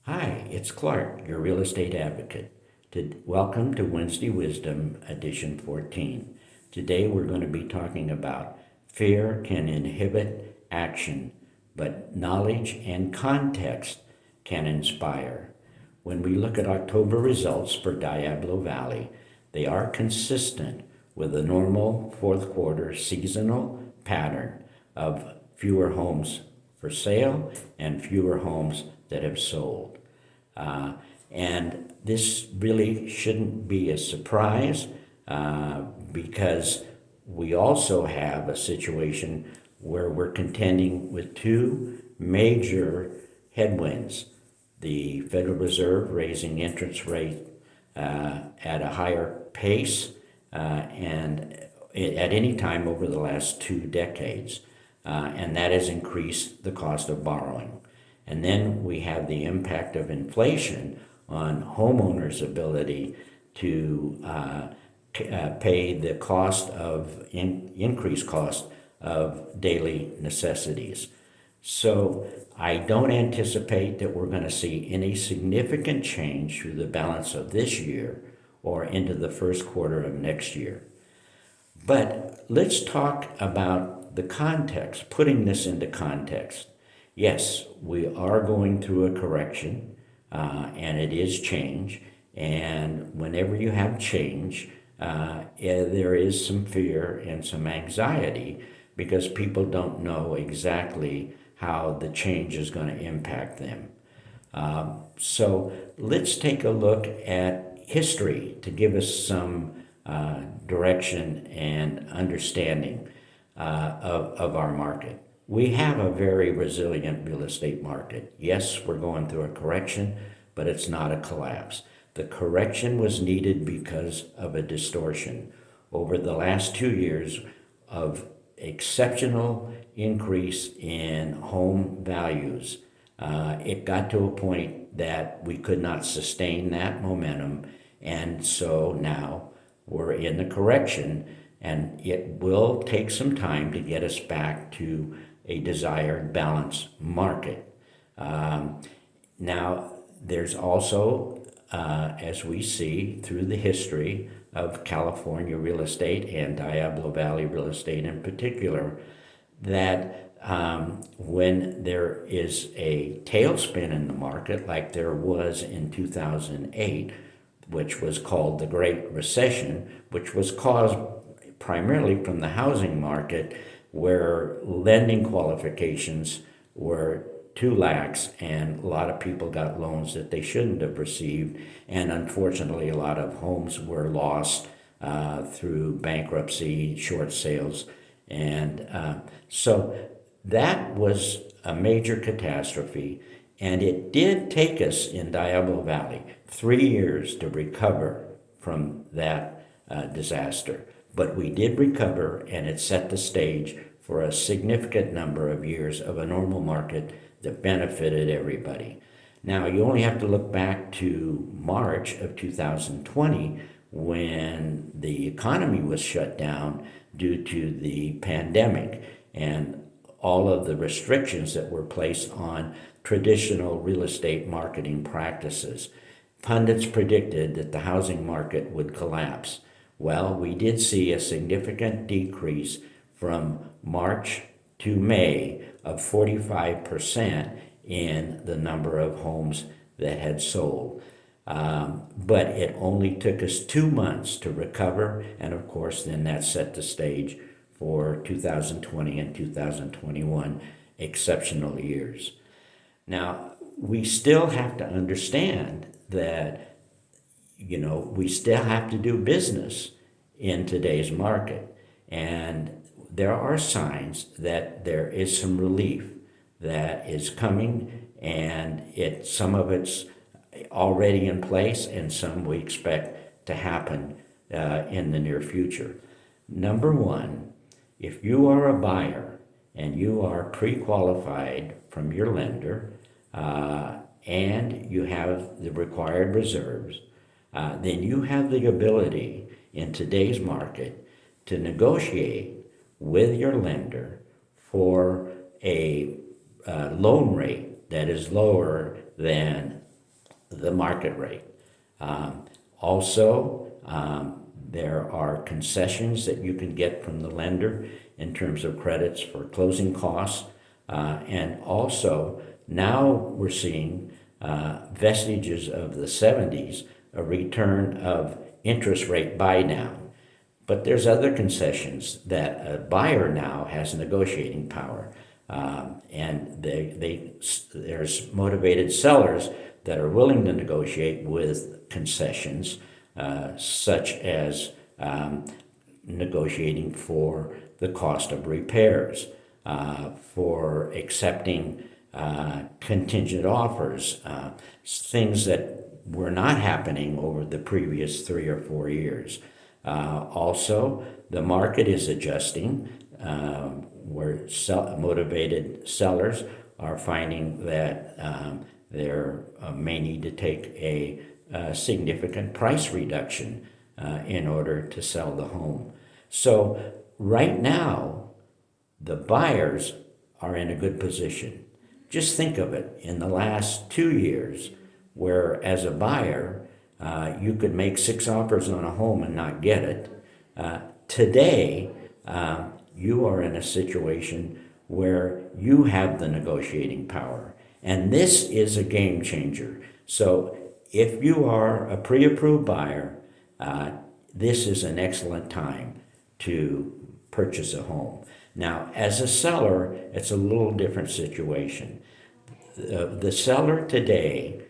Hi, it's Clark, your real estate advocate. Welcome to Wednesday Wisdom, edition 14. Today we're going to be talking about fear can inhibit action, but knowledge and context can inspire. When we look at October results for Diablo Valley, they are consistent with the normal fourth quarter seasonal pattern of fewer homes for sale and fewer homes that have sold. Uh, and this really shouldn't be a surprise because we also have a situation where we're contending with two major headwinds. The Federal Reserve raising interest rate at a higher pace and at any time over the last 2 decades, and that has increased the cost of borrowing. And then we have the impact of inflation on homeowners' ability to pay the cost of increased cost of daily necessities. So I don't anticipate that we're going to see any significant change through the balance of this year or into the first quarter of next year. But let's talk about the context, putting this into context. Yes, we are going through a correction, and it is change. And whenever you have change, there is some fear and some anxiety because people don't know exactly how the change is going to impact them. So let's take a look at history to give us some direction and understanding of our market. We have a very resilient real estate market. Yes, we're going through a correction, but it's not a collapse. The correction was needed because of a distortion. Over the last 2 years of exceptional increase in home values, it got to a point that we could not sustain that momentum, and so now we're in the correction, and it will take some time to get us back to a desired balanced market. Now, there's also, as we see through the history of California real estate and Diablo Valley real estate in particular, that when there is a tailspin in the market, like there was in 2008, which was called the Great Recession, which was caused primarily from the housing market, where lending qualifications were too lax and a lot of people got loans that they shouldn't have received. And unfortunately, a lot of homes were lost through bankruptcy, short sales. And so that was a major catastrophe. And it did take us in Diablo Valley 3 years to recover from that disaster. But we did recover, and it set the stage for a significant number of years of a normal market that benefited everybody. Now, you only have to look back to March of 2020 when the economy was shut down due to the pandemic and all of the restrictions that were placed on traditional real estate marketing practices. Pundits predicted that the housing market would collapse. Well, we did see a significant decrease from March to May of 45% in the number of homes that had sold. But it only took us 2 months to recover, and of course, then that set the stage for 2020 and 2021 exceptional years. Now, we still have to understand that we still have to do business in today's market. And there are signs that there is some relief that is coming, and some of it's already in place, and some we expect to happen in the near future. Number one, if you are a buyer and you are pre-qualified from your lender and you have the required reserves, then you have the ability in today's market to negotiate with your lender for a loan rate that is lower than the market rate. Also, there are concessions that you can get from the lender in terms of credits for closing costs. And also, now we're seeing vestiges of the 70s, a return of interest rate buy down. But there's other concessions that a buyer now has negotiating power. And there's motivated sellers that are willing to negotiate with concessions, such as negotiating for the cost of repairs, for accepting contingent offers, things that were not happening over the previous 3 or 4 years. Also, the market is adjusting, where motivated sellers are finding that they may need to take a significant price reduction in order to sell the home. So right now, the buyers are in a good position. Just think of it, in the last 2 years, where as a buyer, you could make 6 offers on a home and not get it. Today, you are in a situation where you have the negotiating power. And this is a game changer. So if you are a pre-approved buyer, this is an excellent time to purchase a home. Now, as a seller, it's a little different situation. The seller today,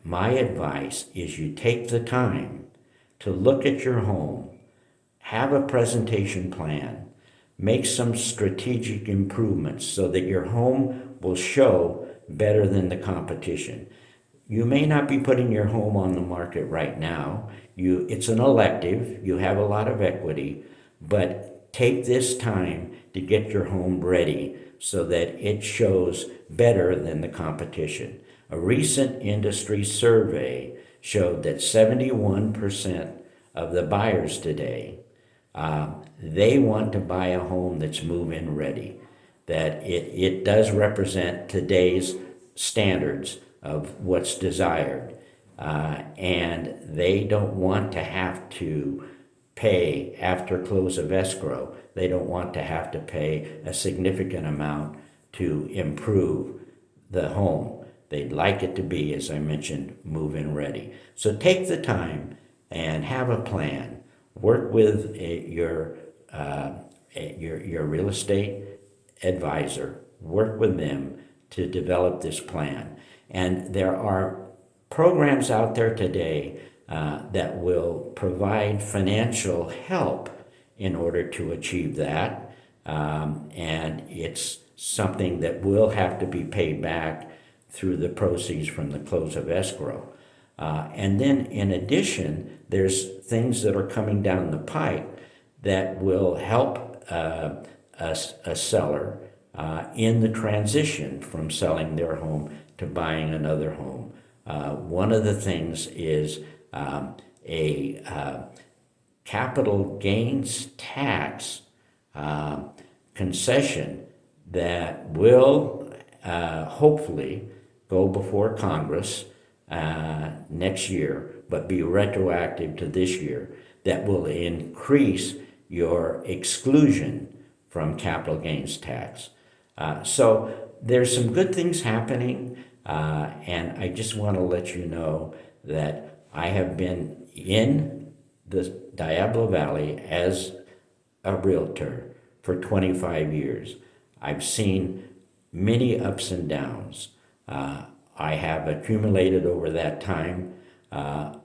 my advice is you take the time to look at your home, have a presentation plan, make some strategic improvements so that your home will show better than the competition. You may not be putting your home on the market right now. It's an elective, you have a lot of equity, but take this time to get your home ready so that it shows better than the competition. A recent industry survey showed that 71% of the buyers today, they want to buy a home that's move-in ready, that it does represent today's standards of what's desired, and they don't want to have to pay after close of escrow. They don't want to have to pay a significant amount to improve the home. They'd like it to be, as I mentioned, move-in ready. So take the time and have a plan. Work with your real estate advisor. Work with them to develop this plan. And there are programs out there today that will provide financial help in order to achieve that. And it's something that will have to be paid back through the proceeds from the close of escrow. And then in addition, there's things that are coming down the pipe that will help a seller in the transition from selling their home to buying another home. One of the things is a capital gains tax concession that will hopefully go before Congress next year, but be retroactive to this year, that will increase your exclusion from capital gains tax. So there's some good things happening, and I just want to let you know that I have been in the Diablo Valley as a realtor for 25 years. I've seen many ups and downs. I have accumulated over that time, I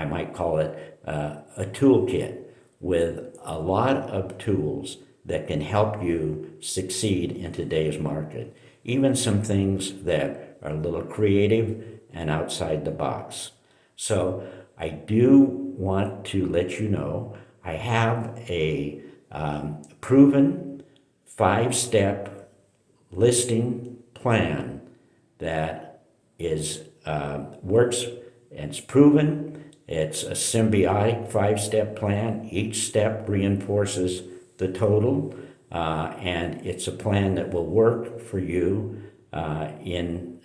might call it a toolkit with a lot of tools that can help you succeed in today's market. Even some things that are a little creative and outside the box. So I do want to let you know I have a proven 5-step listing plan that is works, and it's proven. It's a symbiotic 5-step plan. Each step reinforces the total, and it's a plan that will work for you in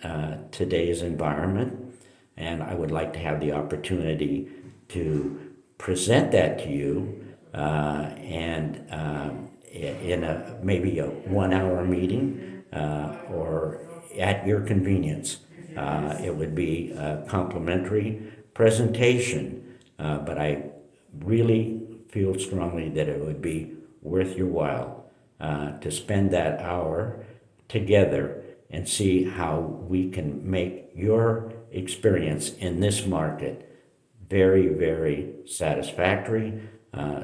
today's environment. And I would like to have the opportunity to present that to you and in a maybe a 1 hour meeting or at your convenience. It would be a complimentary presentation, but I really feel strongly that it would be worth your while to spend that hour together and see how we can make your experience in this market very, very satisfactory,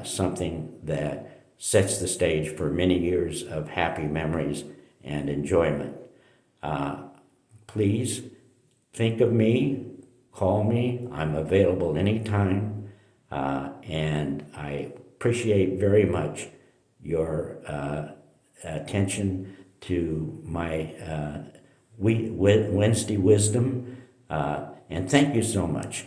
something that sets the stage for many years of happy memories and enjoyment. Please think of me, call me, I'm available anytime, and I appreciate very much your attention to my Wednesday wisdom, and thank you so much.